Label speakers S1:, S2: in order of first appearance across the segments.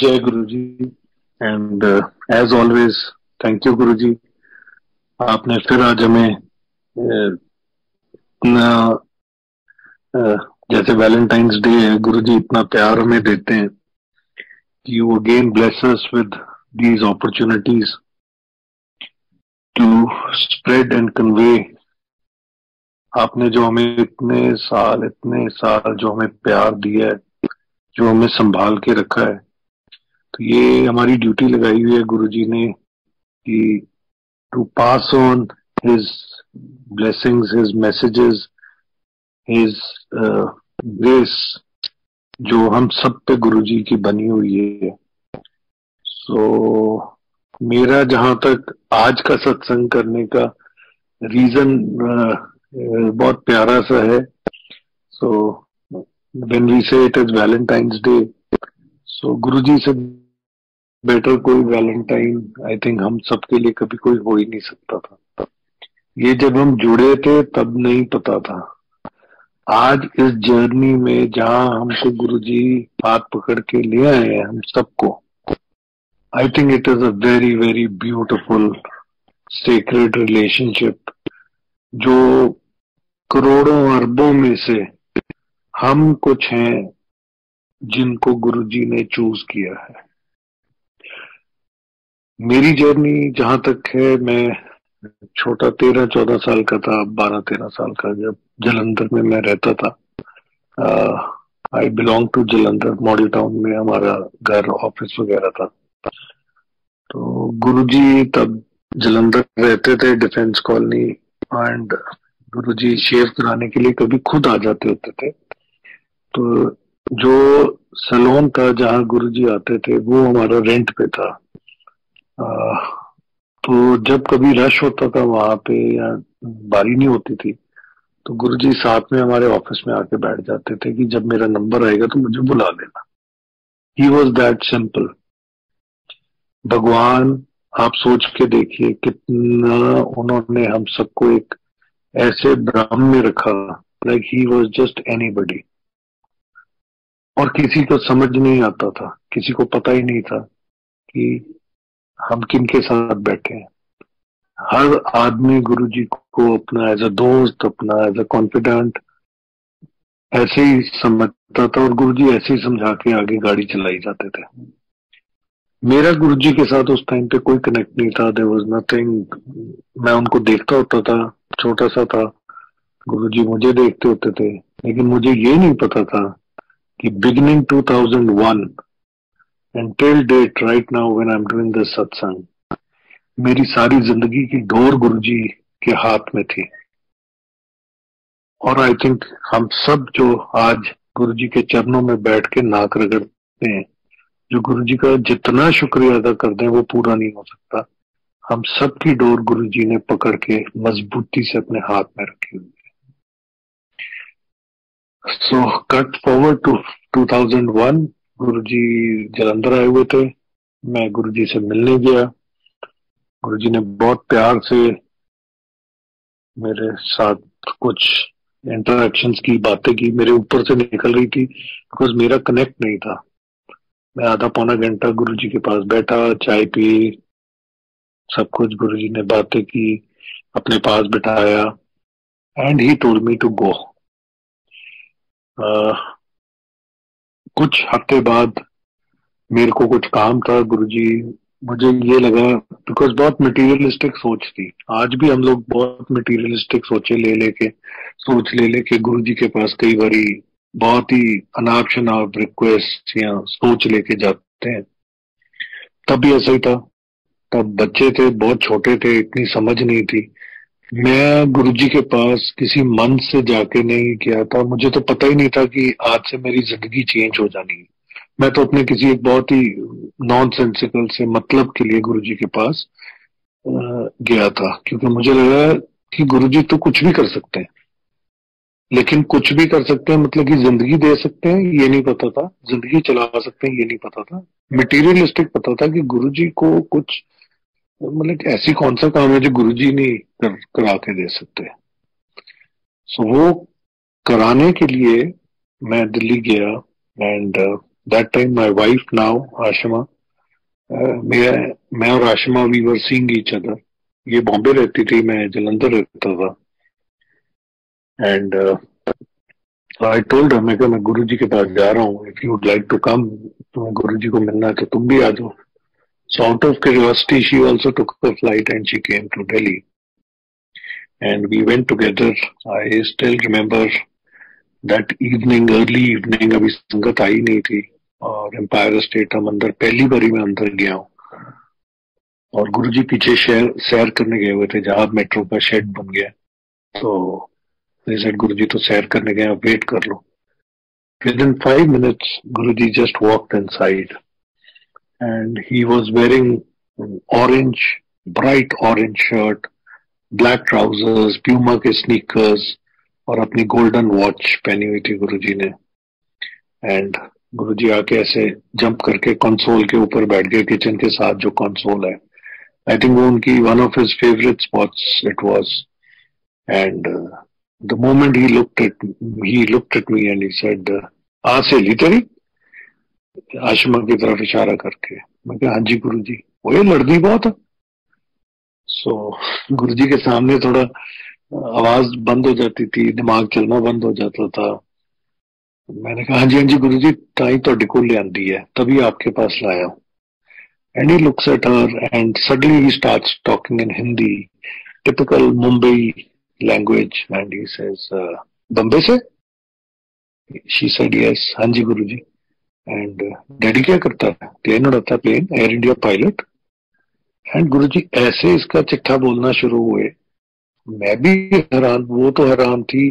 S1: जय Guru ji. And as always thank you Guru ji. आपने फिर आज हमें इतना जैसे वैलेंटाइंस डे है, गुरु जी इतना प्यार हमें देते हैं। You again bless us with these opportunities to spread and convey. आपने जो हमें इतने साल जो हमें प्यार दिया है, जो हमें संभाल के रखा है, तो ये हमारी ड्यूटी लगाई हुई है गुरु जी ने कि to pass on his blessings, his messages, his grace, जो हम सब पे गुरु जी की बनी हुई है। सो मेरा जहां तक आज का सत्संग करने का रीजन बहुत प्यारा सा है। सो व्हेन वी से इट इज वैलेंटाइंस डे, सो गुरु जी से बेटर कोई वैलेंटाइन आई थिंक हम सबके लिए कभी कोई हो ही नहीं सकता था। ये जब हम जुड़े थे तब नहीं पता था। आज इस जर्नी में जहां हमको गुरुजी हाथ पकड़ के ले आए हैं हम सबको, आई think it is a very very beautiful sacred relationship, जो करोड़ों अरबों में से हम कुछ हैं जिनको गुरुजी ने चूज किया है। मेरी जर्नी जहां तक है, मैं छोटा 13-14 साल का था, 12-13 साल का, जब जलंधर में मैं रहता था। I belong to Jalandhar, Model Town में हमारा घर ऑफिस वगैरह था। तो गुरुजी तब जलंधर रहते थे, डिफेंस कॉलोनी। एंड गुरुजी शेव कराने के लिए कभी खुद आ जाते होते थे। तो जो सैलून था जहाँ गुरुजी आते थे वो हमारा रेंट पे था। तो जब कभी रश होता था वहां पे या बारी नहीं होती थी, तो गुरुजी साथ में हमारे ऑफिस में आके बैठ जाते थे कि जब मेरा नंबर आएगा तो मुझे बुला लेना। He was that simple. भगवान, आप सोच के देखिए कितना उन्होंने हम सबको एक ऐसे भ्रम में रखा, like he was just anybody. और किसी को समझ नहीं आता था, किसी को पता ही नहीं था कि हम किन के साथ बैठे हैं। हर आदमी गुरुजी को अपना एज अ दोस्त, अपना एज अ कॉन्फिडेंट ऐसे ही समझता था, और गुरुजी ऐसे ही समझा के आगे गाड़ी चलाई जाते थे। मेरा गुरुजी के साथ उस टाइम पे कोई कनेक्ट नहीं था, देयर वाज नथिंग। मैं उनको देखता होता था, छोटा सा था, गुरुजी मुझे देखते होते थे, लेकिन मुझे ये नहीं पता था कि beginning 2001 and till date right now when I am doing this satsang, मेरी सारी जिंदगी की डोर गुरुजी के हाथ में थी। और आई थिंक हम सब जो आज गुरुजी के चरणों में बैठ के नाक रगड़ते हैं, जो गुरुजी का जितना शुक्रिया अदा कर दें वो पूरा नहीं हो सकता। हम सबकी डोर गुरुजी ने पकड़ के मजबूती से अपने हाथ में रखी हुई है। सो कट फॉरवर्ड टू 2001, गुरुजी जलंधर आए हुए थे। मैं गुरुजी से मिलने गया। गुरुजी ने बहुत प्यार से मेरे साथ कुछ इंटरेक्शंस की, बातें की, मेरे ऊपर से निकल रही थी बिकॉज मेरा कनेक्ट नहीं था। मैं आधा पौना घंटा गुरुजी के पास बैठा, चाय पी, सब कुछ गुरुजी ने बातें की, अपने पास बिठाया, and he told me to go. कुछ हफ्ते बाद मेरे को कुछ काम था। गुरुजी, मुझे ये लगा, बिकॉज बहुत मटेरियलिस्टिक सोच थी। आज भी हम लोग बहुत मटेरियलिस्टिक सोचे ले लेके गुरुजी के पास कई बारी बहुत ही अनाप शनाप रिक्वेस्ट या सोच लेके जाते हैं। तब भी ऐसा ही था। तब बच्चे थे, बहुत छोटे थे, इतनी समझ नहीं थी। मैं गुरुजी के पास किसी मन से जाके नहीं गया था। मुझे तो पता ही नहीं था कि आज से मेरी जिंदगी चेंज हो जानी है। मैं तो अपने किसी एक बहुत ही नॉन सेंसिकल से मतलब के लिए गुरुजी के पास गया था, क्योंकि मुझे लगा कि गुरुजी तो कुछ भी कर सकते हैं, लेकिन कुछ भी कर सकते हैं मतलब कि जिंदगी दे सकते हैं ये नहीं पता था, जिंदगी चला सकते हैं ये नहीं पता था। मटेरियलिस्टिक पता था कि गुरुजी को कुछ, मतलब ऐसी कौन सा काम है जो गुरुजी नहीं करा के दे सकते। सो वो कराने के लिए मैं दिल्ली गया। And that time my wife now Ashima, मैं और Ashima we were seeing each other. ये बॉम्बे रहती थी, मैं जलंधर रहता था। एंड आई टोल्ड हर, मैं गुरु जी के पास जा रहा हूँ, if you would like to come, तुम्हें गुरु जी को मिलना है तो तुम भी आ जाओ। So out of curiosity, she also took a flight and she came to Delhi. And we went together. I still remember that evening, early evening, अभी संगत आई नहीं थी, और एम्पायर स्टेट हम अंदर पहली बारी में अंदर गया हूँ। और गुरुजी पीछे सैर करने गए हुए थे, जहां मेट्रो का शेड बन गया। तो गुरुजी तो सैर करने गए, आप वेट कर लो। Within 5 minutes, Guruji just walked inside, and he was wearing orange, bright orange shirt, black trousers, Puma के स्नीकर्स, और अपनी गोल्डन वॉच पहनी हुई थी गुरुजी ने। एंड गुरुजी आके ऐसे जंप करके कंसोल के ऊपर बैठ गए, किचन के साथ जो कंसोल है। आई थिंक वो उनकी one of his favourite spots it was. And the moment he looked at me and he said, सहेली तेरी, आशिमा की तरफ इशारा करके। मैं कहा हाँ जी गुरुजी। वो ये लड़ती बहुत है। सो गुरुजी के सामने थोड़ा आवाज बंद हो जाती थी, दिमाग चलना बंद हो जाता था। मैंने कहा हाँ जी गुरुजी, ताई ਤੁਹਾਡੇ ਕੋਲ ਲਿਆਂਦੀ है, तभी आपके पास लाया हूं। And he looks at her and suddenly he starts talking in Hindi, typical Mumbai language, and he says, Bombay से? She said yes, हाँ जी गुरुजी। And डैडी क्या करता है? प्लेन उड़ाता है, plane, Air India pilot. And Guruji ऐसे इसका चिट्ठा बोलना शुरू हुए। मैं भी हैरान, वो तो हैरान थी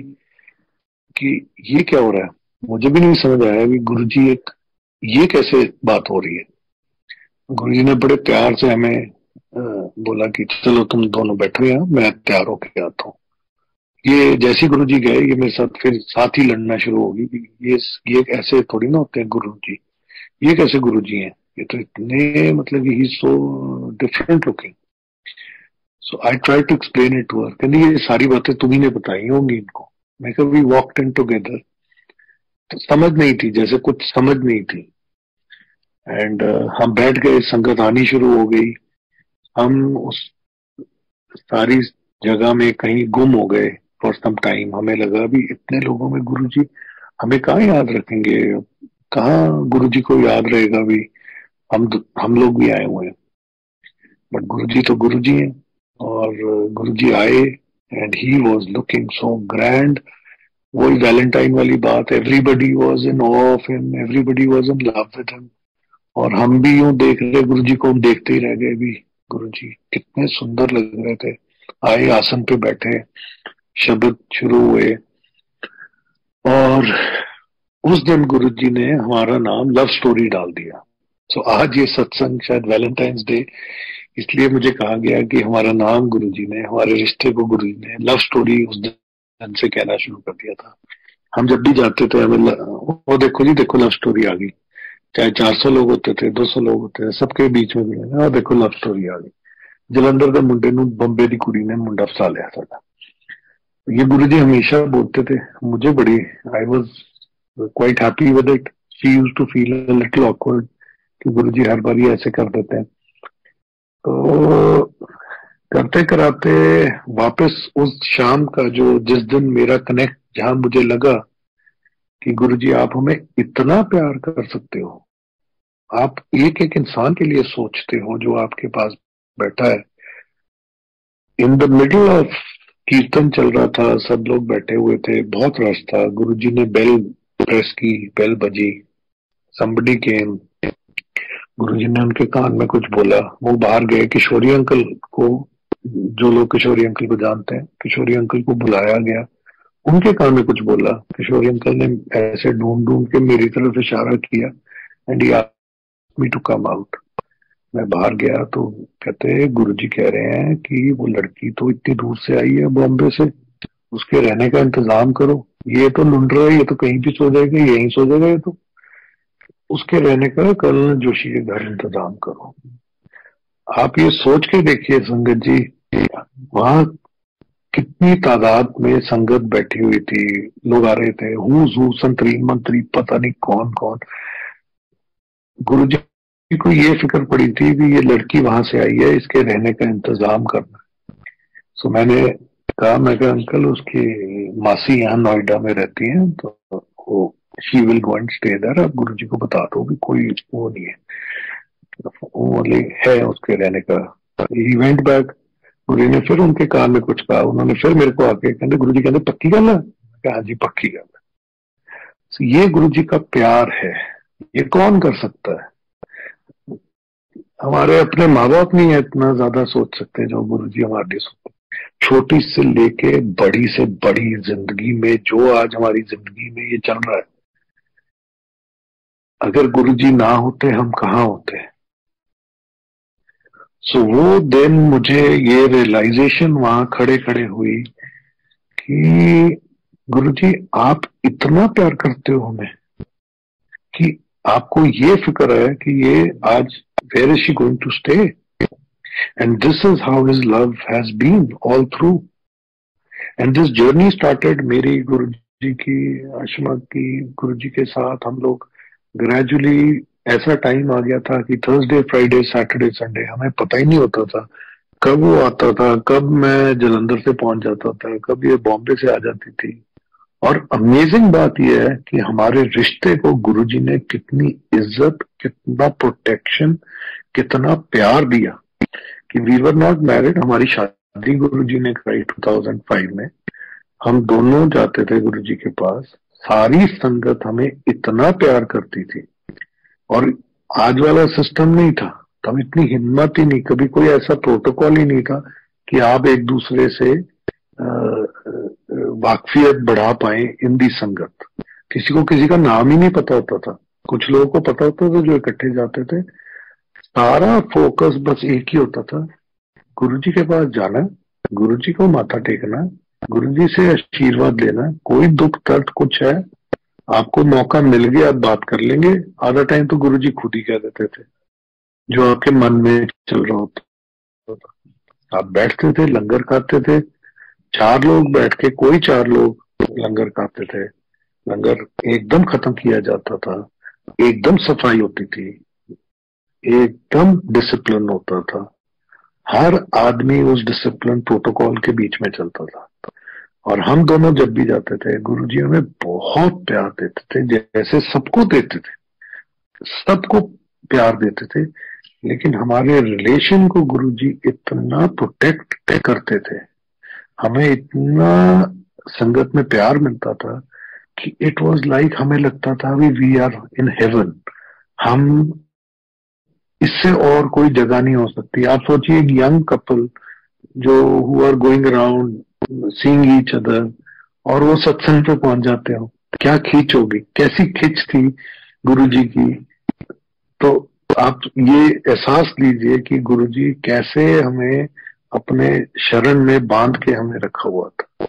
S1: कि ये क्या हो रहा है। मुझे भी नहीं समझ आया कि गुरुजी एक, ये कैसे बात हो रही है। गुरुजी ने बड़े प्यार से हमें बोला कि चलो तुम दोनों बैठो यहाँ, मैं तैयार होके आता हूँ। ये जैसे गुरुजी गए, ये मेरे साथ फिर साथ ही लड़ना शुरू होगी कि ये ऐसे थोड़ी ना होते हैं गुरुजी, ये कैसे गुरुजी हैं, ये तो इतने, मतलब ही so different looking. So I try to explain it to her. कहती ये सारी बातें तुम्ही ने बताई होंगी इनको। मैं कहा वी वॉकड इन टुगेदर। तो समझ नहीं थी, जैसे कुछ समझ नहीं थी। एंड हम बैठ गए, संगत आनी शुरू हो गई। हम उस सारी जगह में कहीं गुम हो गए फॉर सम टाइम। हमें लगा भी इतने लोगों में गुरुजी हमें कहाँ याद रखेंगे, कहाँ गुरुजी को याद रहेगा भी, हम लोग भी आए हुए हैं। बट गुरुजी तो गुरुजी हैं। और गुरुजी आए and he was looking so grand. वही वैलेंटाइन वाली बात, everybody was in awe of him, everybody was in love with him. और हम भी यूं देख रहे गुरुजी को, हम देखते ही रह गए भी, गुरुजी कितने सुंदर लग रहे थे। आए, आसन पे बैठे, शब्द शुरू हुए। और उस दिन गुरुजी ने हमारा नाम लव स्टोरी डाल दिया। सो आज ये सत्संग शायद वैलेंटाइंस डे, इसलिए मुझे कहा गया कि हमारा नाम गुरुजी ने, हमारे रिश्ते को गुरुजी ने लव स्टोरी उस दिन से कहना शुरू कर दिया था। हम जब भी जाते थे हमें वो देखो जी, देखो लव स्टोरी आ गई। चाहे 400 लोग होते थे, 200 लोग होते थे, सबके बीच में भी और देखो लव स्टोरी आ गई। जलंधर के मुंडे ਨੂੰ ਬੰਬੇ ਦੀ ਕੁੜੀ ਨੇ ਮੁੰਡਾ ਫਸਾ ਲਿਆ ਸਾਡਾ। ये गुरुजी हमेशा बोलते थे। मुझे बड़ी, I was quite happy with it. She used to feel a little awkward कि गुरुजी हर बार ही ऐसे कर देते हैं। तो करते कराते वापस उस शाम का, जो जिस दिन मेरा कनेक्ट, जहां मुझे लगा कि गुरुजी आप हमें इतना प्यार कर सकते हो, आप एक एक इंसान के लिए सोचते हो जो आपके पास बैठा है। इन द मिडल ऑफ कीर्तन चल रहा था, सब लोग बैठे हुए थे, बहुत रश था। गुरुजी ने बेल प्रेस की, बेल बजी, somebody came। गुरुजी ने उनके कान में कुछ बोला, वो बाहर गए। किशोरी अंकल को, जो लोग किशोरी अंकल को जानते हैं, किशोरी अंकल को बुलाया गया। उनके कान में कुछ बोला। किशोरी अंकल ने ऐसे ढूंढ ढूंढ के मेरी तरफ इशारा किया and he asked me to come out. मैं बाहर गया तो कहते गुरुजी कह रहे हैं कि वो लड़की तो इतनी दूर से आई है बॉम्बे से, उसके रहने का इंतजाम करो। ये तो लुंड रहा है, ये तो कहीं भी सो जाएगा, यहीं सो जाएगा, ये तो उसके रहने का कर्नल जोशी के घर इंतजाम करो। आप ये सोच के देखिए संगत जी, वहां कितनी तादाद में संगत बैठी हुई थी, लोग आ रहे थे, हूँ संतरी मंत्री, पता नहीं कौन कौन। गुरु जी को ये फिक्र पड़ी थी कि ये लड़की वहां से आई है, इसके रहने का इंतजाम करना। सो मैंने कहा, मैं कहा अंकल उसकी मासी यहाँ नोएडा में रहती हैं, तो वो she will go and stay there, आप गुरु जी को बता दो कि कोई वो नहीं है, वो है उसके रहने का। He went back. गुरु जी ने फिर उनके कान में कुछ कहा, उन्होंने फिर मेरे को आके कहते, गुरु जी कहते पक्की गल है? हाँ जी पक्की गल है। So, ये गुरु जी का प्यार है, ये कौन कर सकता है? हमारे अपने माँ बाप नहीं है इतना ज्यादा सोच सकते जो गुरु जी हमारे लिए सोचते। छोटी से लेके बड़ी से बड़ी जिंदगी में जो आज हमारी जिंदगी में ये चल रहा है, अगर गुरु जी ना होते हम कहाँ होते? सो वो दिन मुझे ये रियलाइजेशन वहां खड़े खड़े हुई कि गुरु जी आप इतना प्यार करते हो हमें कि आपको ये फिक्र है कि ये आज where is she going to stay, and this is how his love has been all through. And this journey started मेरी गुरु जी की, आशमा की गुरु जी के साथ हम लोग ग्रेजुअली, ऐसा टाइम आ गया था कि थर्सडे फ्राइडे सैटरडे संडे हमें पता ही नहीं होता था कब वो आता था, कब मैं जलंधर से पहुंच जाता था, कब ये बॉम्बे से आ जाती थी। और अमेजिंग बात यह है कि हमारे रिश्ते को गुरुजी ने कितनी इज्जत, कितना प्रोटेक्शन, कितना प्यार दिया कि वी वर नॉट मैरिड। हमारी शादी गुरुजी ने कराई 2005 में। हम दोनों जाते थे गुरुजी के पास, सारी संगत हमें इतना प्यार करती थी। और आज वाला सिस्टम नहीं था, तब इतनी हिम्मत ही नहीं, कभी कोई ऐसा प्रोटोकॉल ही नहीं था कि आप एक दूसरे से वाकफियत बढ़ा पाए इन दी संगत। किसी को किसी का नाम ही नहीं पता होता था, कुछ लोगों को पता होता था जो इकट्ठे जाते थे। सारा फोकस बस एक ही होता था, गुरुजी के पास जाना, गुरुजी को माथा टेकना, गुरुजी से आशीर्वाद लेना। कोई दुख दर्द कुछ है, आपको मौका मिल गया आप बात कर लेंगे। आधा टाइम तो गुरुजी खुद ही कह देते थे जो आपके मन में चल रहा होता। आप बैठते थे, लंगर खाते थे, 4 लोग बैठ के, कोई 4 लोग लंगर खाते थे। लंगर एकदम खत्म किया जाता था, एकदम सफाई होती थी, एकदम डिसिप्लिन होता था। हर आदमी उस डिसिप्लिन प्रोटोकॉल के बीच में चलता था। और हम दोनों जब भी जाते थे, गुरुजी हमें बहुत प्यार देते थे, जैसे सबको देते थे, सबको प्यार देते थे। लेकिन हमारे रिलेशन को गुरुजी इतना प्रोटेक्ट करते थे, हमें इतना संगत में प्यार मिलता था कि इट वाज लाइक हमें लगता था वी आर इन हेवन। हम इससे और कोई जगह नहीं हो सकती। आप सोचिए एक यंग कपल जो who are going around seeing each other, और वो सत्संग पे पहुंच जाते हो, क्या खींच होगी, कैसी खिंच थी गुरुजी की। तो आप ये एहसास लीजिए कि गुरुजी कैसे हमें अपने शरण में बांध के हमें रखा हुआ था।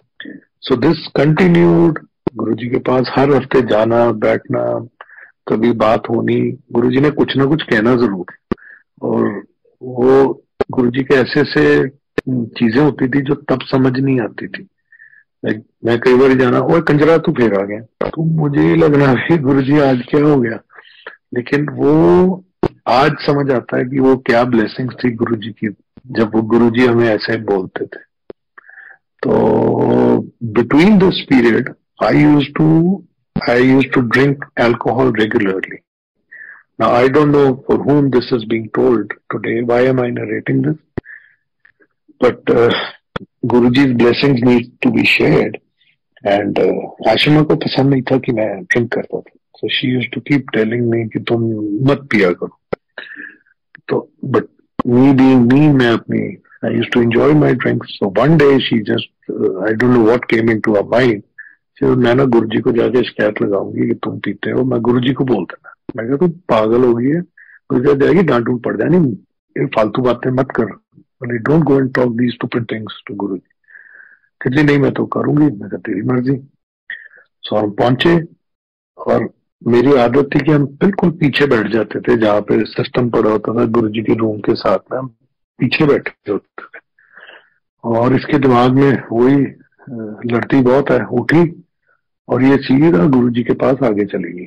S1: So this continued. गुरुजी के पास हर हफ्ते जाना, बैठना, कभी बात होनी, गुरुजी ने कुछ ना कुछ कहना जरूर। और वो गुरुजी के ऐसे ऐसे चीजें होती थी जो तब समझ नहीं आती थी। मैं कई बार जाना, और कंजरा तू फिर आ गया, तो मुझे लगना है गुरुजी आज क्या हो गया। लेकिन वो आज समझ आता है कि वो क्या ब्लेसिंग्स थी गुरुजी की, जब वो गुरुजी हमें ऐसे बोलते थे। तो between this period I used to drink alcohol regularly. Now I don't know for whom this is being told today. Why am I narrating this? But Guruji's blessings need to be shared. And Ashima को पसंद नहीं था कि मैं drink करता था, so she used to keep telling me कि तुम मत पिया करो। तो but me being me, मैं अपनी I used to enjoy my drinks. So one day she just I don't know what came into her mind. फिर मैं ना गुरुजी को जाके शिकायत लगाऊंगी कि तुम पीते हो। मैं गुरुजी को बोल देना, मैं कहा तुम पागल हो गई है, गुरुजी जाएगी डांट डूट पड़ जानी, ये फालतू बातें मत कर, don't go and talk these stupid things to Guruji. कहती नहीं मैं तो करूंगी। मैं कहा तेरी मर्जी। सो हम पहुंचे, और मेरी आदत थी कि हम बिल्कुल पीछे बैठ जाते थे, जहाँ पे सिस्टम पड़ा होता था गुरुजी के रूम के साथ में, हम पीछे बैठे होते थे। और इसके दिमाग में वही लड़ती बहुत है, उठी और ये सीधा गुरुजी के पास आगे चली गई।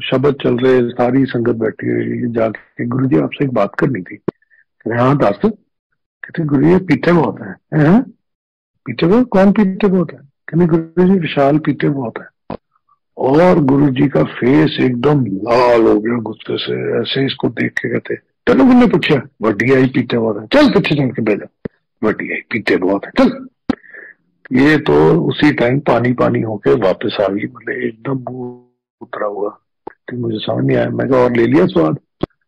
S1: शब्द चल रहे, सारी संगत बैठी हुई, जाके गुरु जी आपसे एक बात करनी थी। हाँ दस। कहते गुरु जी पीते बहुत है। हैं? पीते बहुत? कौन पीते बहुत है? कहते गुरु जी विशाल पीते बहुत है। और गुरु जी का फेस एकदम लाल हो गया गुस्से से, ऐसे इसको देख के कहते चलो मैंने पूछा वड्डी आई पीते बहुत है, चल पीछे चल के बैठा, वड्डी आई पीते बहुत है चल। ये तो उसी टाइम पानी पानी होके वापस आ गई, मतलब एकदम मुंह उतरा हुआ। तो मुझे समझ नहीं आया, मैं और ले लिया स्वाद।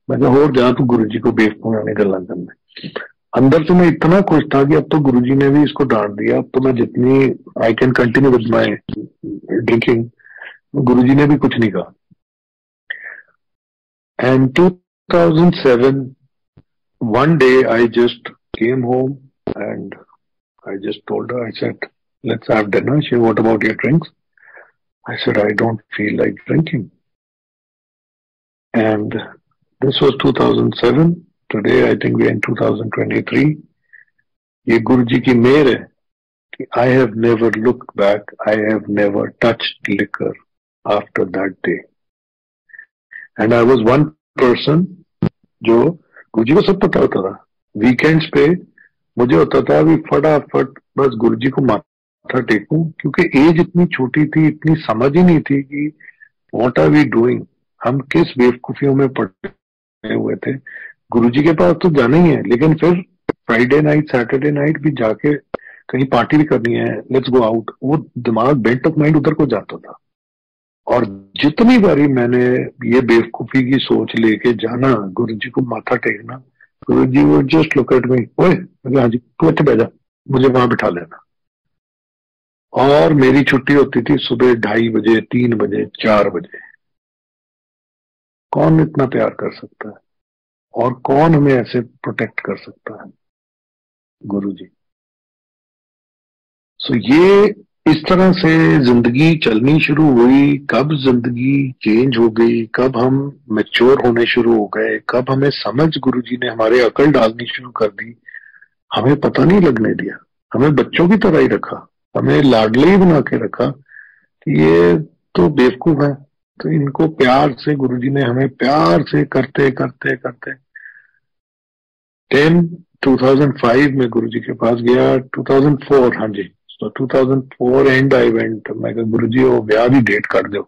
S1: मैं और जा तू गुरु जी को बेवकूफ आने गला करने। अंदर से मैं इतना खुश था कि अब तो गुरुजी ने भी इसको डांट दिया, अब तो मैं जितनी I can continue with my drinking. Guruji ने भी कुछ नहीं कहा। And 2007 one day I just came home and I just told her, I said, let's have dinner. She said, what about your drinks? I said, I don't feel like drinking. And this was 2007. Today I think we're in 2023. ये गुरुजी की मेहर है कि I have never looked back. I have never touched liquor after that day. And I was one person जो गुरुजी को सब पता होता था। वीकेंड्स पे मुझे होता था भी फटाफट बस गुरुजी को माथा टेकूं, क्योंकि एज इतनी छोटी थी, इतनी समझ ही नहीं थी कि व्हाट आर वी डूइंग, हम किस बेवकूफियों में पड़े हुए थे। गुरुजी के पास तो जाना ही है, लेकिन फिर फ्राइडे नाइट सैटरडे नाइट भी जाके कहीं पार्टी भी करनी है, लेट्स गो आउट, वो दिमाग बेंट ऑफ माइंड उधर को जाता था। और जितनी बारी मैंने ये बेवकूफी की सोच लेके जाना, गुरुजी को माथा टेकना, गुरुजी वो जस्ट लुक एट मी, ओए हाँ जी तू अच्छे बैठ जा, मुझे वहां बिठा लेना। और मेरी छुट्टी होती थी सुबह 2:30 बजे, 3 बजे, 4 बजे। कौन इतना प्यार कर सकता है और कौन हमें ऐसे प्रोटेक्ट कर सकता है? गुरुजी। सो ये इस तरह से जिंदगी चलनी शुरू हुई। कब जिंदगी चेंज हो गई, कब हम मैच्योर होने शुरू हो गए, कब हमें समझ गुरुजी ने हमारे अकल डालनी शुरू कर दी, हमें पता नहीं लगने दिया। हमें बच्चों की तरह ही रखा, हमें लाडले ही बना के रखा कि ये तो बेवकूफ है। तो इनको प्यार से गुरुजी ने हमें प्यार से करते करते करते 2005 में गुरुजी के पास गया। 2004, हाँ जी, so 2004 एंड आई वेंट। मैं कहा गुरुजी वो ब्याह की डेट कर दो।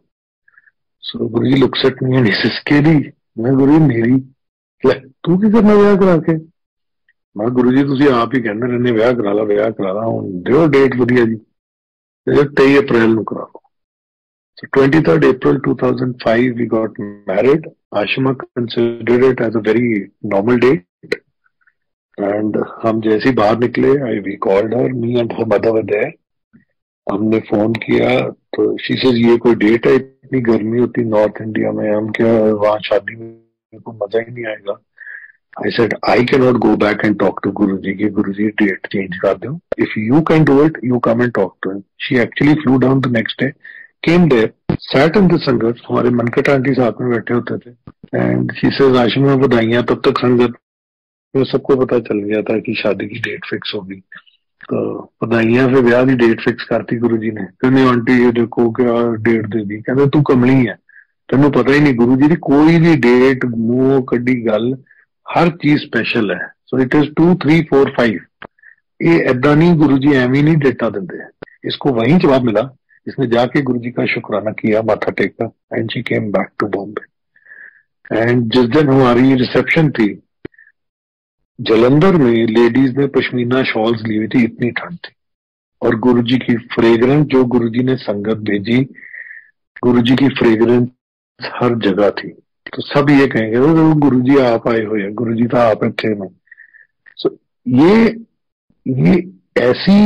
S1: So Guruji looks at me and he says केदी। मैं गुरुजी मेरी ले तू की करना ब्याह करा के? मैं गुरुजी तुसी आप ही कहंदे रहने ब्याह करा ला हुण दिओ डेट वधिया जी, 23 अप्रैल ਨੂੰ करा लो। So 23rd April 2005 we got married. Ashima considered it as a very normal date. And हम जैसे ही बाहर निकले, we called her, me and her mother were there. हमने फोन किया तो शी सेज ये कोई डेट है? इतनी गर्मी होती नॉर्थ इंडिया में, हम क्या वहां शादी में को मजा ही नहीं आएगा। I said I can not go back and talk to Guruji कि गुरुजी डेट चेंज कर दो, if you can do it you come and talk to him. She actually flew down the next day, came there, sat in the sangat. हमारे Mankad aunty साथ में बैठे होते थे and she says Ashima बधाइयां। तब तक संगत तो सबको पता चल गया था कि शादी की डेट फिक्स होगी। तो बधाइयां फिर ब्याह की डेट फिक्स करती गुरुजी ने। कहने आंटी ये देखो क्या डेट दे दी। कहते तू कमली है, तेन पता ही नहीं गुरुजी की कोई भी डेट मुंह कड्डी गल, हर चीज स्पेशल है। So it is 2 3 4 5। ये ऐदा नहीं, गुरुजी एवं नहीं डेटा देंगे। इसको वहीं जवाब मिला, इसने जाके गुरुजी का शुक्राना किया, माथा टेका and she came back to Bombay. And जिस दिन हमारी रिसेप्शन थी जलंधर में, लेडीज ने पश्मीना शॉल्स ली हुई थी, इतनी ठंड थी। और गुरुजी की फ्रेग्रेंस जो गुरुजी ने संगत भेजी, गुरुजी की फ्रेग्रेंस हर जगह थी। तो सब ये कहेंगे वो गुरुजी आप आए हुए हैं, गुरुजी तो आप थे में। सो ये ऐसी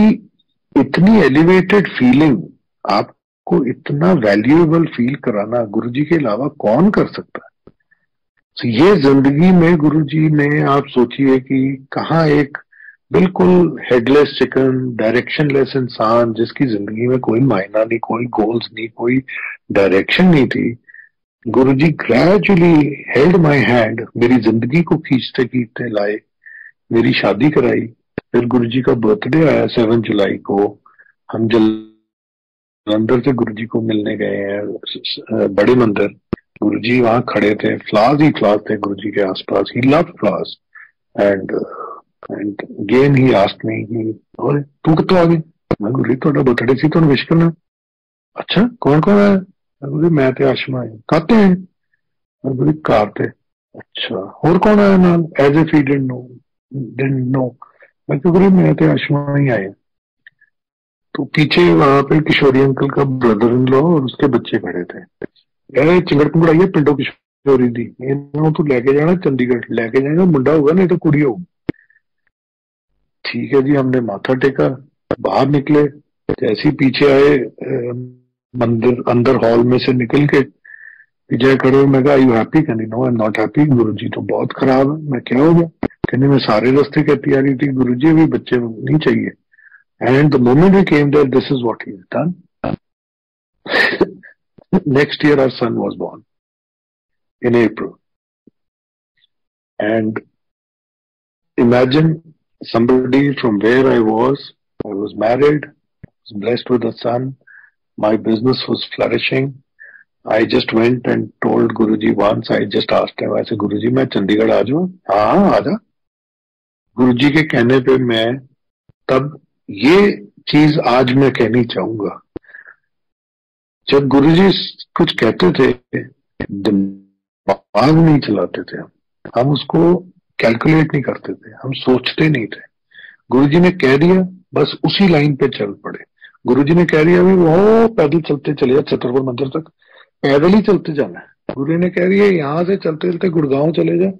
S1: इतनी एलिवेटेड फीलिंग, आपको इतना वैल्यूएबल फील कराना गुरुजी के अलावा कौन कर सकता है? ये जिंदगी में गुरुजी ने, आप सोचिए कि कहाँ एक बिल्कुल हेडलेस चिकन, डायरेक्शनलेस इंसान जिसकी जिंदगी में कोई मायना नहीं, कोई गोल्स नहीं, कोई डायरेक्शन नहीं थी, गुरुजी ग्रेजुअली हेल्ड माय हैंड, मेरी जिंदगी को खींचते खींचते लाए, मेरी शादी कराई। फिर गुरुजी का बर्थडे आया 7 जुलाई को, हम जलंधर से गुरुजी को मिलने गए हैं बड़े मंदिर। गुरुजी वहां खड़े थे, फ्लावर्स ही फ्लावर्स थे गुरुजी के आसपास, he love flowers. And and again he asked me कि और तू कितों आ गई? मैं गुरुजी ਤੁਹਾਡਾ बर्थडे सी, ਤੁਹਾਨੂੰ विश करना। अच्छा कौन कौन आया? मैं गुरुजी मैं ते आशमा है। काते हैं? मैं गुरुजी कार ते। अच्छा और कौन आया नाल? As if he didn't know. मैं कहा गुरुजी मैं ते आशमा ही आए। तो पीछे वहां पे किशोरी अंकल का ब्रदर इन लॉ और उसके बच्चे खड़े थे। यार चिंगड़ पुंगड़ आई है पिंडो किशोरी दी, इन्हों तू लेके जाना चंडीगढ़, लेके जाएगा मुंडा होगा नहीं तो कुड़ी होगी। ठीक है जी, हमने माथा टेका, बाहर निकले। जैसे ही पीछे आए मंदिर अंदर हॉल में से निकल के विजय खड़े हुए, मैं कहा यू हैप्पी? कहनी no I am not happy, Guruji तो बहुत खराब है। मैं क्या हो गया? कहनी मैं सारे रास्ते कहती आ रही थी गुरुजी अभी बच्चे नहीं चाहिए। And the moment we came there this is what he has done. Next year our son was born in April. And imagine somebody from where I was married, was blessed with a son, my business was flourishing. I just went and told Guruji once, I just asked him, I said, Guruji, मैं चंडीगढ़ आ जाऊं? हाँ आ जा। गुरुजी के कहने पे मैं तब ये चीज आज मैं कहनी चाहूंगा, जब गुरुजी कुछ कहते थे दिमाग नहीं चलाते थे, हम उसको कैलकुलेट नहीं करते थे, हम सोचते नहीं थे। गुरुजी ने कह दिया बस उसी लाइन पे चल पड़े। गुरुजी ने कह दिया अभी वो पैदल चलते चले जा छतरपुर मंदिर तक, पैदल ही चलते जाना है। गुरु ने कह दिया यहां से चलते चलते गुड़गांव चले जा,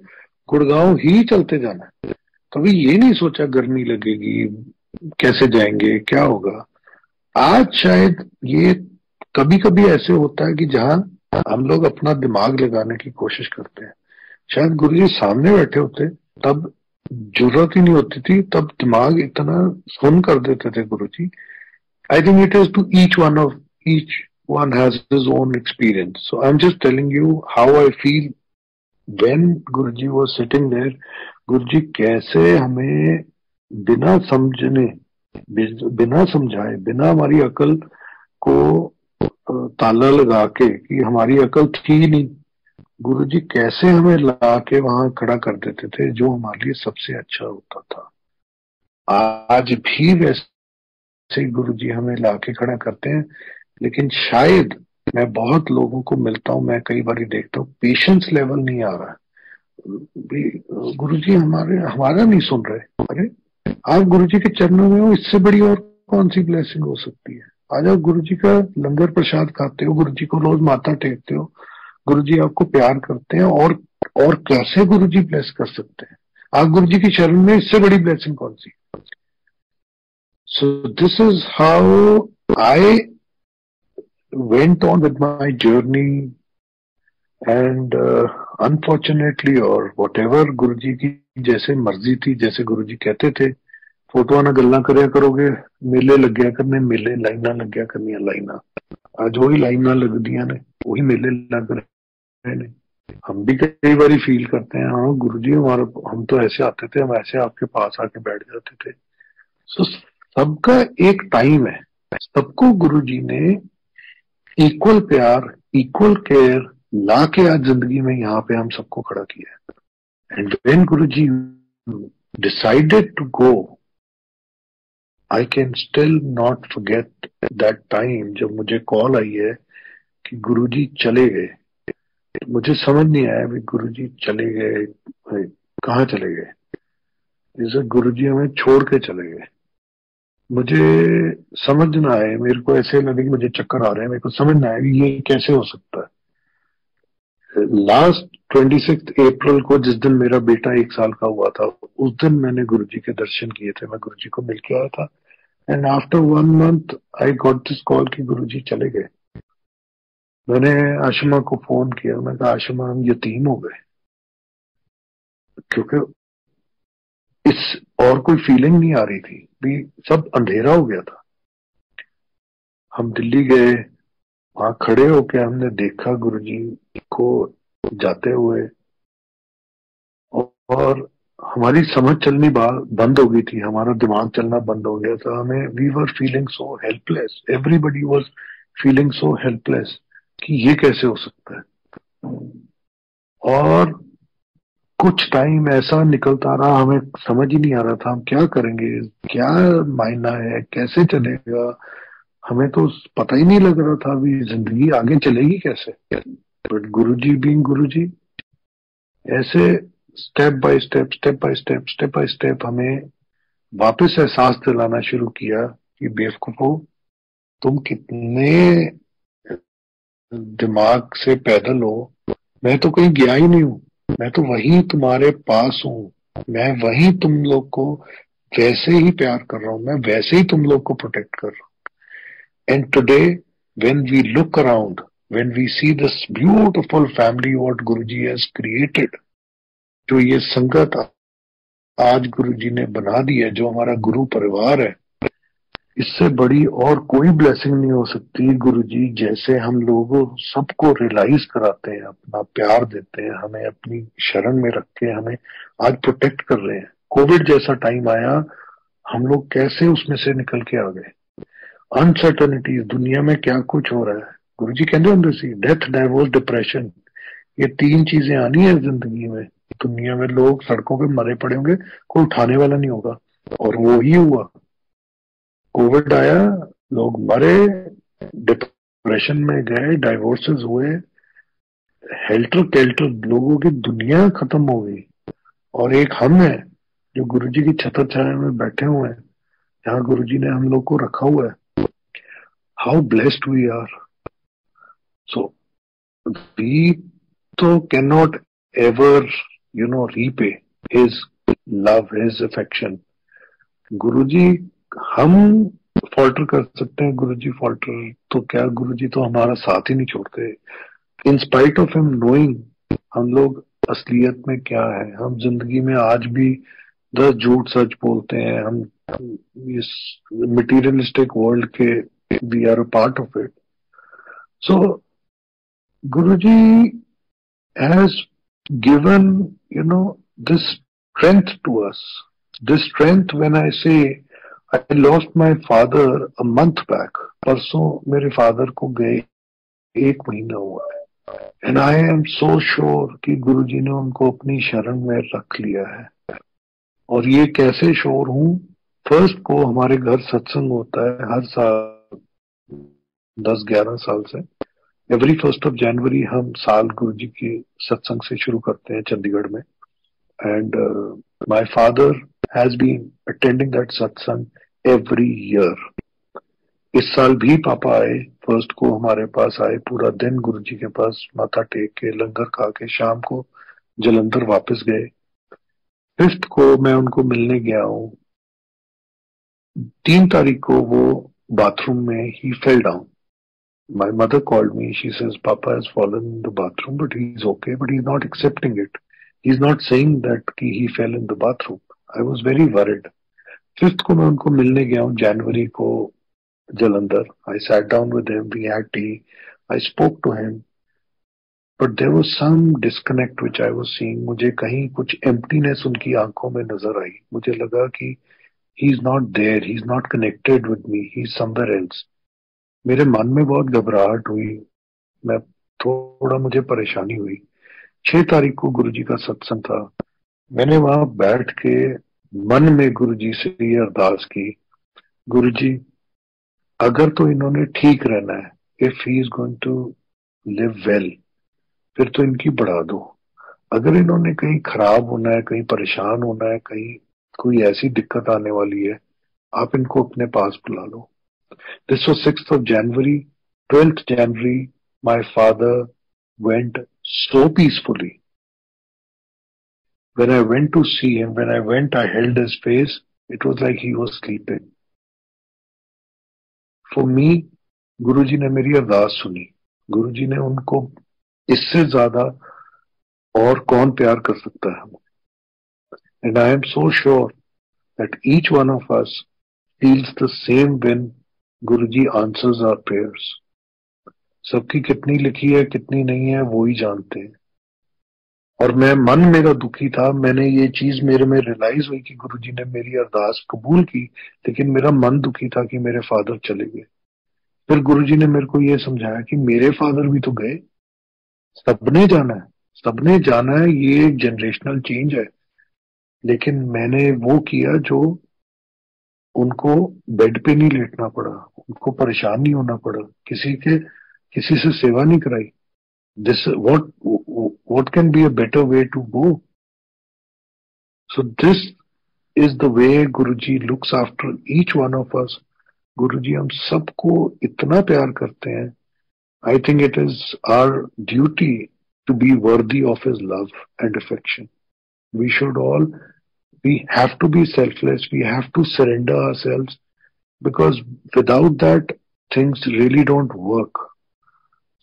S1: गुड़गांव ही चलते जाना है। कभी ये नहीं सोचा गर्मी लगेगी, कैसे जाएंगे, क्या होगा। आज शायद ये कभी कभी ऐसे होता है कि जहां हम लोग अपना दिमाग लगाने की कोशिश करते हैं, शायद गुरुजी सामने बैठे होते तब जरूरत ही नहीं होती थी, तब दिमाग इतना सुन कर देते थे Guruji. I think it is to each one has his own experience. So I am just telling you how I feel when Guruji was sitting there. Guruji कैसे हमें बिना समझने, बिना समझाए, बिना हमारी अकल को ताला लगा के कि हमारी अकल थी नहीं, गुरुजी कैसे हमें ला के वहां खड़ा कर देते थे जो हमारे लिए सबसे अच्छा होता था। आज भी वैसे गुरुजी हमें ला के खड़ा करते हैं, लेकिन शायद मैं बहुत लोगों को मिलता हूं, मैं कई बार देखता हूँ पेशेंस लेवल नहीं आ रहा है। गुरुजी हमारा नहीं सुन रहे। अरे आप गुरुजी के चरणों में हो, इससे बड़ी और कौन सी ब्लेसिंग हो सकती है। आ जाओ गुरुजी का लंगर प्रसाद खाते हो, गुरुजी को रोज माथा टेकते हो, गुरुजी आपको प्यार करते हैं, और कैसे गुरुजी ब्लेस कर सकते हैं। आप गुरुजी की शरण में, इससे बड़ी ब्लेसिंग कौन सी। So this is how I went on with my journey. And unfortunately और वट एवर गुरुजी की जैसे मर्जी थी, जैसे गुरुजी कहते थे फोटो ना गल्ला करया करोगे, मेले लग्या करने मेले, लाइना लग्या करनिया लाइना। आज वही लाइना लगदियां ने, वही मेले लग रहे ने। हम भी कई बार फील करते हैं हाँ गुरुजी हमारा, हम तो ऐसे आते थे, हम ऐसे आपके पास आके बैठ जाते थे। सो सबका एक टाइम है, सबको गुरुजी ने इक्वल प्यार, इक्वल केयर ला के आज जिंदगी में यहाँ पे हम सबको खड़ा किया है। And when Guruji decided to go, I can still not forget that time जब मुझे कॉल आई है कि गुरुजी चले गए। मुझे समझ नहीं आया भी गुरुजी चले गए, कहाँ चले गए। जैसे गुरुजी हमें छोड़ के चले गए। मुझे समझ ना आए, मेरे को ऐसे लगे कि मुझे चक्कर आ रहे हैं, मेरे को समझ ना आया कि ये कैसे हो सकता है। लास्ट 26 अप्रैल को जिस दिन मेरा बेटा 1 साल का हुआ था, उस दिन मैंने गुरुजी के दर्शन किए थे, मैं गुरुजी को मिल के आया था। And after 1 month I got this call कि गुरुजी चले गए। मैंने आशिमा को फोन किया, मैं कहा आशिमा हम यतीम हो गए, क्योंकि इस और कोई फीलिंग नहीं आ रही थी भी, सब अंधेरा हो गया था। हम दिल्ली गए, वहां खड़े होके हमने देखा गुरुजी को जाते हुए, और हमारी समझ चलनी बंद हो गई थी, हमारा दिमाग चलना बंद हो गया था। हमें we were feeling so helpless, everybody was feeling so helpless कि ये कैसे हो सकता है। और कुछ टाइम ऐसा निकलता रहा, हमें समझ ही नहीं आ रहा था हम क्या करेंगे, क्या मायना है, कैसे चलेगा। हमें तो पता ही नहीं लग रहा था अभी जिंदगी आगे चलेगी कैसे। बट गुरुजी बीइंग गुरुजी ऐसे स्टेप बाय स्टेप हमें वापस एहसास दिलाना शुरू किया कि बेवकूफो, तुम कितने दिमाग से पैदल हो। मैं तो कहीं गया ही नहीं हूँ, मैं तो वहीं तुम्हारे पास हूँ। मैं वहीं तुम लोग को वैसे ही प्यार कर रहा हूँ, मैं वैसे ही तुम लोग को प्रोटेक्ट कर रहा हूँ। And today when we look around, when we see this beautiful family what Guruji has created, जो ये संगत आज गुरुजी ने बना दी है, जो हमारा गुरु परिवार है, इससे बड़ी और कोई ब्लेसिंग नहीं हो सकती। गुरुजी जैसे हम लोगों सबको रियलाइज कराते हैं, अपना प्यार देते हैं, हमें अपनी शरण में रख के हमें आज प्रोटेक्ट कर रहे हैं। कोविड जैसा टाइम आया, हम लोग कैसे उसमें से निकल के आ गए। अनसर्टनिटीज, दुनिया में क्या कुछ हो रहा है। गुरुजी कहते हैं सी डेथ, डाइवोर्स, डिप्रेशन, ये तीन चीजें आनी है जिंदगी में। दुनिया में लोग सड़कों पे मरे पड़े होंगे, कोई उठाने वाला नहीं होगा। और वो ही हुआ, कोविड आया, लोग मरे, डिप्रेशन में गए, डाइवोर्सेस हुए, हेल्टर केल्टर, लोगों की दुनिया खत्म हो गई। और एक हम है जो गुरुजी की छत्र छाया में बैठे हुए हैं, जहाँ गुरुजी ने हम लोग को रखा हुआ है। How blessed we are. So we तो can not ever repay his love, his affection. Guruji, हम फॉल्टर कर सकते हैं, गुरुजी फॉल्टर तो क्या, गुरुजी तो हमारा साथ ही नहीं छोड़ते। In spite of him knowing हम लोग असलियत में क्या है, हम जिंदगी में आज भी 10 झूठ सच बोलते हैं। हम इस मटीरियलिस्टिक वर्ल्ड के we are a part of it. So Guruji has given this strength to us. This strength, when I say I lost my father a month back, परसों मेरे फादर को गए 1 महीना हुआ है। And I am so sure कि गुरुजी ने उनको अपनी शरण में रख लिया है। और ये कैसे श्योर हूं, फर्स्ट को हमारे घर सत्संग होता है हर साल, 10-11 साल से। एवरी 1 जनवरी हम साल गुरुजी के सत्संग से शुरू करते हैं चंडीगढ़ में। And my father has been attending that satsang every year. इस साल भी पापा आए, फर्स्ट को हमारे पास आए, पूरा दिन गुरुजी के पास माथा टेक के लंगर खा के शाम को जलंधर वापस गए। फिफ्थ को मैं उनको मिलने गया हूँ। 3 तारीख को वो बाथरूम में ही fell down. My mother called me. She says, Papa has fallen in the bathroom, but he's okay, but he's not accepting it. He's not saying that he fell in the bathroom. I was very worried. Fifth को मैं उनको मिलने गया हूँ जनवरी को Jalandhar. I sat down with him. We had tea. I spoke to him. But there was some disconnect which I was seeing. मुझे कहीं कुछ emptiness उनकी आंखों में नजर आई। मुझे लगा कि he's not there. He's not connected with me. He's somewhere else. मेरे मन में बहुत घबराहट हुई, मैं थोड़ा, मुझे परेशानी हुई। 6 तारीख को गुरुजी का सत्संग था। मैंने वहां बैठ के मन में गुरुजी से ये अरदास की, गुरुजी अगर तो इन्होंने ठीक रहना है, if he is going to live well, फिर तो इनकी बढ़ा दो। अगर इन्होंने कहीं खराब होना है, कहीं परेशान होना है, कहीं कोई ऐसी दिक्कत आने वाली है, आप इनको अपने पास बुला लो। This was 6th of January. 12th January, my father went so peacefully. When I went to see him, when I went, I held his face. It was like he was sleeping. For me, गुरुजी ने मेरी अरदास सुनी। गुरुजी ने उनको इससे ज्यादा और कौन प्यार कर सकता है। And I am so sure that each one of us feels the same when Guruji answers our prayers. सबकी कितनी लिखी है कितनी नहीं है वो ही जानते हैं। और मैं, मन मेरा दुखी था, मैंने ये चीज मेरे में रियलाइज हुई कि गुरुजी ने मेरी अरदास कबूल की, लेकिन मेरा मन दुखी था कि मेरे फादर चले गए। फिर गुरुजी ने मेरे को ये समझाया कि मेरे फादर भी तो गए, सबने जाना है, सबने जाना है, ये एक जनरेशनल चेंज है। लेकिन मैंने वो किया जो उनको बेड पे नहीं लेटना पड़ा, उनको परेशान नहीं होना पड़ा, किसी से सेवा नहीं कराई। This what can be a better way to go? So this is the way Guruji looks after each one of us. Guruji हम सबको इतना प्यार करते हैं। I think it is our duty to be worthy of his love and affection. We should all, we have to be selfless, we have to surrender ourselves, because without that things really don't work.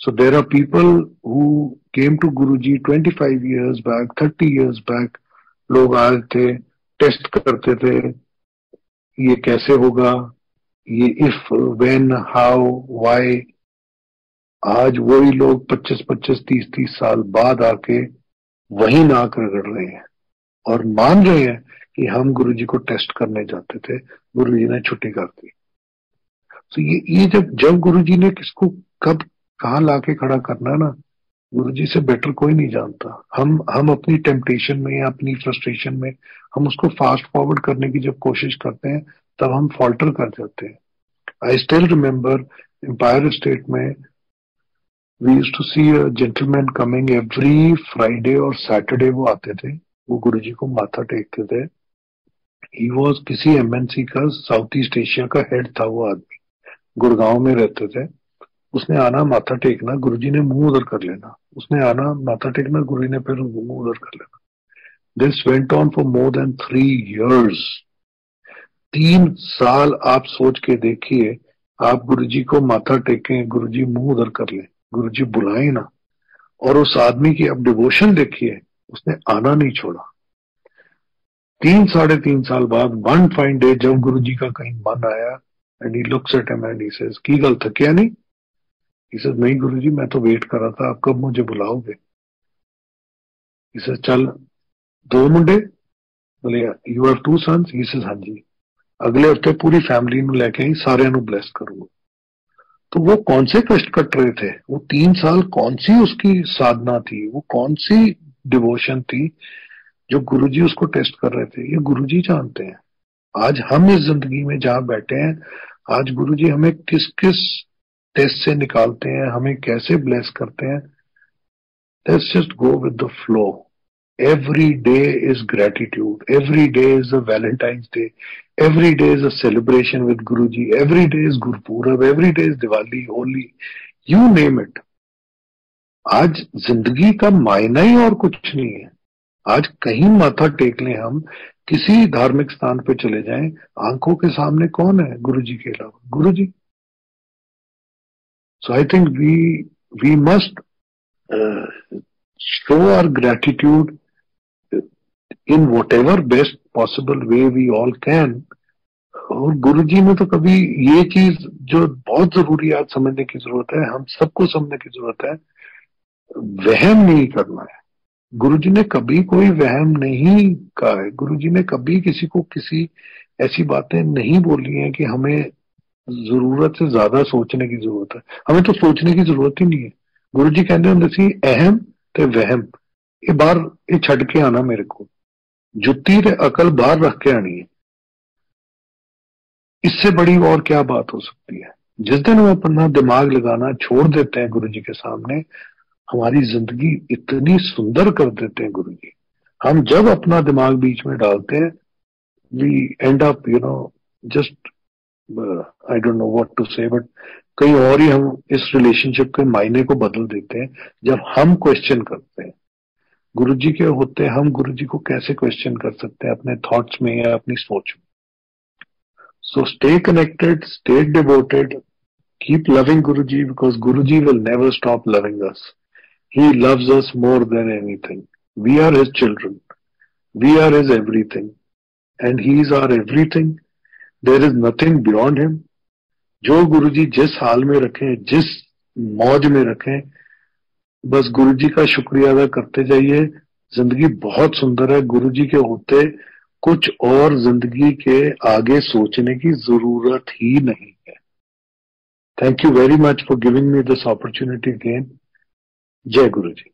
S1: So there are people who came to Guruji 25 years back, 30 years back. लोग आए थे, test करते थे, ये कैसे होगा, ये if, when, how, why. आज वही लोग 25-25, 30-30 साल बाद आके वही नाक रगड़ रहे हैं और मान रहे हैं कि हम गुरुजी को टेस्ट करने जाते थे, गुरुजी ने छुट्टी कर दी। तो ये जब गुरुजी ने किसको कब कहाँ लाके खड़ा करना है ना, गुरुजी से बेटर कोई नहीं जानता। हम अपनी टेम्पटेशन में या अपनी फ्रस्ट्रेशन में हम उसको फास्ट फॉरवर्ड करने की जब कोशिश करते हैं तब हम फॉल्टर कर जाते हैं। I still remember Empire State में we used to see a gentleman coming every Friday और सैटरडे। वो आते थे, वो गुरुजी को माथा टेकते थे। ही वॉज किसी एमएनसी का साउथ ईस्ट एशिया का हेड था वो आदमी, गुड़गांव में रहते थे। उसने आना, माथा टेकना, गुरुजी ने मुंह उधर कर लेना। उसने आना, माथा टेकना, गुरुजी ने फिर मुंह उधर कर लेना। This went on for more than 3 years। 3 साल आप सोच के देखिए, आप गुरुजी को माथा टेकें, गुरुजी मुंह उधर कर ले, गुरुजी बुलाए ना, और उस आदमी की आप डिवोशन देखिए, उसने आना नहीं छोड़ा। 3-3.5 साल बाद वन फाइन डे जब गुरुजी का कहीं मन आया, and he looks at him and he says, की गल थकिया नहीं? ही सेज, नहीं गुरुजी, मैं तो वेट कर रहा था, आप कब मुझे बुलाओगे? ही सेज, चल 2 मुंडे? बोले, you have 2 sons? He says, हाँ जी। अगले हफ्ते पूरी फैमिली ਨੂੰ ਲੈ ਕੇ ਆਈ, ਸਾਰਿਆਂ ਨੂੰ ब्लेस करूंगा। तो वो कौन से कष्ट कट रहे थे? वो 3 साल कौन सी उसकी साधना थी, वो कौन सी डिवोशन थी जो गुरुजी उसको टेस्ट कर रहे थे? ये गुरुजी जानते हैं। आज हम इस जिंदगी में जहां बैठे हैं, आज गुरुजी हमें किस किस टेस्ट से निकालते हैं, हमें कैसे ब्लेस करते हैं। Let's just go with the flow. Every day is gratitude. Every day is a Valentine's Day. Every day is a celebration with Guruji. Every day is Gurpurab. Every day is Diwali, Holi. You name it. आज जिंदगी का मायना ही और कुछ नहीं है। आज कहीं माथा टेक लें, हम किसी धार्मिक स्थान पे चले जाएं, आंखों के सामने कौन है गुरुजी के अलावा? Guruji. So I think we must show our gratitude in whatever best possible way we all can। और गुरुजी ने तो कभी ये चीज जो बहुत जरूरी है आज समझने की जरूरत है, हम सबको समझने की जरूरत है, वहम नहीं करना है। गुरुजी ने कभी कोई वहम नहीं कहा है। गुरुजी ने कभी किसी को किसी ऐसी बातें नहीं बोली हैं कि हमें जरूरत से ज्यादा सोचने की जरूरत है। हमें तो सोचने की जरूरत ही नहीं है। गुरुजी कहते हैं सी अहम ते वहम, ये बाहर ये छड़ के आना, मेरे को जुत्ती ते अकल बाहर रख के आनी है। इससे बड़ी और क्या बात हो सकती है? जिस दिन हम अपना दिमाग लगाना छोड़ देते हैं गुरुजी के सामने, हमारी जिंदगी इतनी सुंदर कर देते हैं गुरुजी। हम जब अपना दिमाग बीच में डालते हैं, we end up just I don't know what to say, but कहीं और ही हम इस रिलेशनशिप के मायने को बदल देते हैं जब हम क्वेश्चन करते हैं। गुरुजी के होते हम गुरुजी को कैसे क्वेश्चन कर सकते हैं अपने थॉट्स में या अपनी सोच में? So stay connected, stay devoted, keep loving Guruji, because Guruji will never stop loving us. He loves us more than anything. We are his children. We are his everything. And he is our everything. There is nothing beyond him. जो गुरुजी जिस हाल में रखें, जिस मौज में रखें, बस गुरुजी का शुक्रिया अदा करते जाइए। जिंदगी बहुत सुंदर है। गुरुजी के होते कुछ और जिंदगी के आगे सोचने की जरूरत ही नहीं है। Thank you very much for giving me this opportunity again. जय गुरु जी।